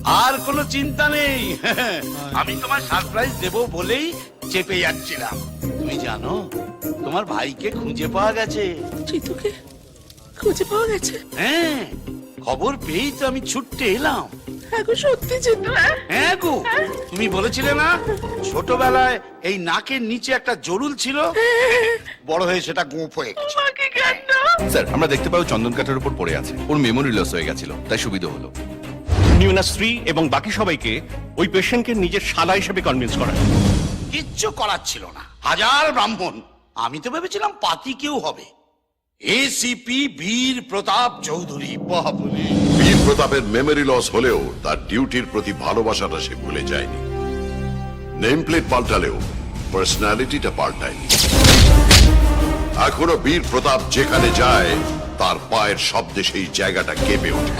আর কোনো চিন্তা নেই। আমি তোমার সারপ্রাইজ দেব বলেই চেপে যাচ্ছিলাম। তুমি জানো তোমার ভাইকে খুঁজে পাওয়া গেছে। চিতুকে খুঁজে পাওয়া গেছে? হ্যাঁ, খবর পেয়েই তো আমি ছুটতে এলাম। হ্যাঁ গো, সত্যি চিতু? হ্যাঁ গো, তুমি বলেছিলে না ছোটবেলায় এই নাকের নিচে একটা জরুল ছিল, বড় হয়ে সেটা গোঁফ হয়ে গেছে। মাকে কান্দ। স্যার, আমরা দেখতে পাই চন্দন কাঠের উপর পড়ে আছে। ওর মেমোরি লস হয়ে গেছিল, তাই সুবিধা হলো। উনি ওনার স্ত্রী এবং বাকি সবাইকে ওই পেশেন্টকে নিজের শালা হিসেবে কনভিন্স করেন। কিচ্ছু করার ছিল না। হাজার ব্রাহ্মণ, আমি তো ভেবেছিলাম পাতি কেউ হবে। এসিপি বীর প্রতাপ চৌধুরী। বাবুরে, বীর প্রতাপের মেমোরি লস হলেও তার ডিউটির প্রতি ভালোবাসাটা সে ভুলে যায়নি। নেম প্লেট পাল্টালেও পার্সোনালিটিটা পাল্টায়নি। এখনো বীর প্রতাপ যেখানে যায় তার পায়ের শব্দে সেই জায়গাটা কেঁপে ওঠে।